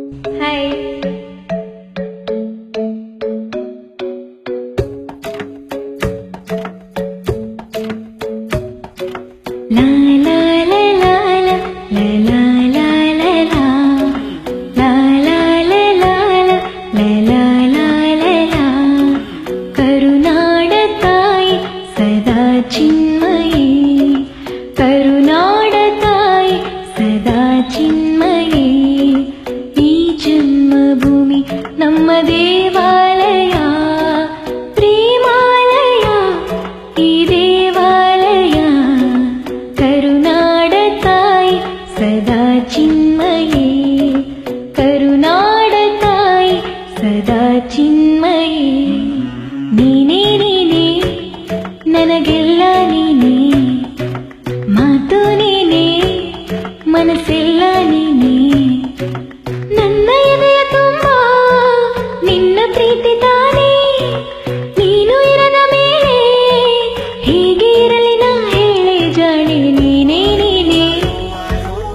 Hi. ಲಾ ಲಾ ಲಾ ಲಾ ಲಾ ಲಾ ಲಾ ಲಾ ಲಾ ಲಾ ಲಾ ಲಾ ಲಾ ಲಾ ಲಾ ಲಾ ಲಾ ಲಾ. ಕರುನಾಡ ತಾಯಿ ಸದಾ ಚಿನ್ಮಯಿ, ಕರುನಾಡ ತಾಯಿ ಸದಾ ಚಿನ್ಮಯಿ. ಈ ಜನ್ಮಭೂಮಿ ನಮ್ಮ ದೇವಾಲಯ, ಪ್ರೇಮಾಲಯ ಈ ದೇವಾಲಯ. ಕರುನಾಡ ತಾಯಿ ಸದಾ ಚಿನ್ಮಯಿ, ಕರುನಾಡ ತಾಯಿ ಸದಾ ಚಿನ್ಮಯಿ. ನೀನೇ ನೀನೇ ನನಗೆಲ್ಲ ನೀನೇ, ಮಾತು ನೀನೇ ಮನಸ್ಸೆಲ್ಲ ನೀನೇ. ನನ್ನ ಎದೆಯ ತುಂಬ ನಿನ್ನ ಪ್ರೀತಿ ತಾನೇ, ನೀನು ಇರದ ಮೇಲೆ ಹೇಗೆ ಇರಲಿ ನಾ ಹೇಳೆ ಜಾಣೆ. ನೀನೇ ನೀನೇ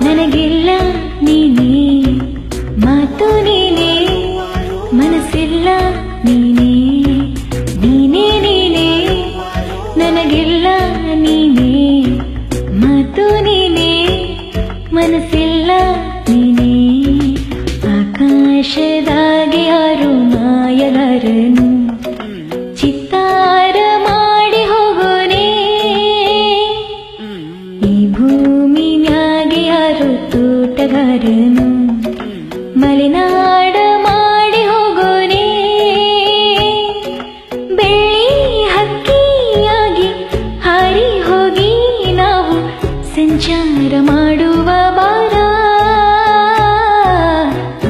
ನನಗೆಲ್ಲ ನೀನೇ, ಮಾತು ನೀನೇ ಮನಸ್ಸೆಲ್ಲ ನೀನೇ. ನೀನೇ ನೀನೇ ನನಗೆಲ್ಲ ನೀನೇ, ಮಾತು ನೀನೇ ಮನಸ್ಸೆಲ್ಲ ನೀನೇ. ಆಕಾಶದಾಗೆ ಯಾರು ಮಾಯಗಾರನು, ಚಿತ್ತಾರ ಮಾಡಿ ಹೋಗೋನೆ. ಈ ಭೂಮಿ ಮ್ಯಾಗೆ ಯಾರು ತೋಟಗಾರನು, ಮಲೆನಾಡ ಮಾಡಿ ಹೋಗೋನೆ. ಬೆಳ್ಳಿ ಹಕ್ಕಿಯಾಗಿ ಹಾರಿ ಹೋಗಿ ನಾವು ಸಂಚಾರ ಮಾಡುವ ಬಾರ.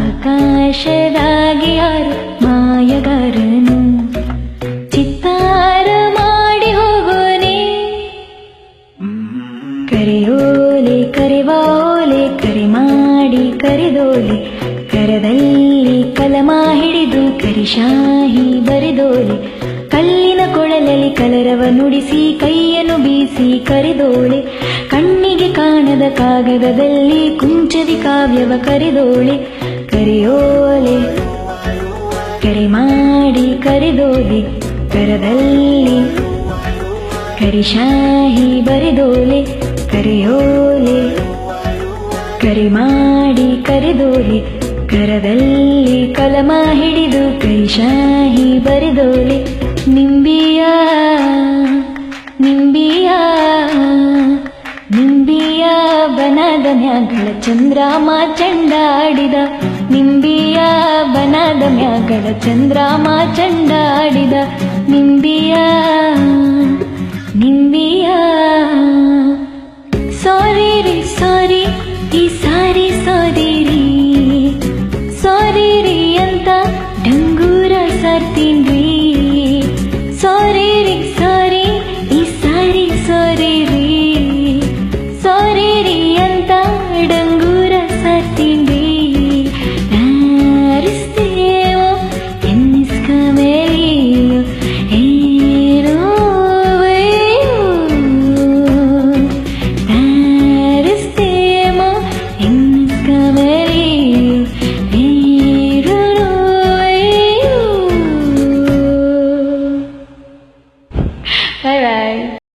ಆಕಾಶದಾಗೆ ಯಾರು ಮಾಯಗಾರನು, ಚಿತ್ತಾರ ಮಾಡಿ ಹೋಗೋನೆ. ಕರೆಯೋಲೆ ಕರೆವಾಲೆ ಕರೆ ಮಾಡಿ ಕರೆದೋಲೆ, ಕರದಲ್ಲಿ ಕಲಮ ಹಿಡಿದು ಕರಿಶಾಹಿ ಬರೆದೋಲೆ. ಕಲ್ಲಿನ ಕೊಳಲಲ್ಲಿ ಕಲರವ ನುಡಿಸಿ ಕೈಯನ್ನು ಬೀಸಿ ಕರೆದೋಳೆ. ಕಣ್ಣಿಗೆ ಕಾಣದ ಕಾಗದದಲ್ಲಿ ಕುಂಚದಿ ಕಾವ್ಯವ ಕರೆದೋಳೆ. ಕರೆಯೋಲೆ ಕರೆ ಮಾಡಿ ಕರೆದೋಲೆ, ಕರದಲ್ಲಿ ಕರಿಶಾಹಿ ಬರೆದೋಲೆ. ಕರೆಯೋಲೆ ಕರೆ ಮಾಡಿ ಕರೆದೋಲೆ, ಕರದಲ್ಲಿ ಕಲಮ ಹಿಡಿದು ಕರಿಶಾಹಿ ಬರೆದೋಲೆ. ನಿಂಬಿಯ ನಿಂಬಿಯ ನಿಂಬಿಯ ಬನದ ಮ್ಯಾಗಳ ಚಂದ್ರಾಮ ಚಂಡಾಡಿದ. ನಿಂಬಿಯ ಬನದ ಮ್ಯಾಗಳ ಚಂದ್ರಾಮ ಚಂಡಾಡಿದ. ನಿಂಬಿಯ ನಿಂಬಿಯ ಸಾರಿ ರೀ ಸಾರಿ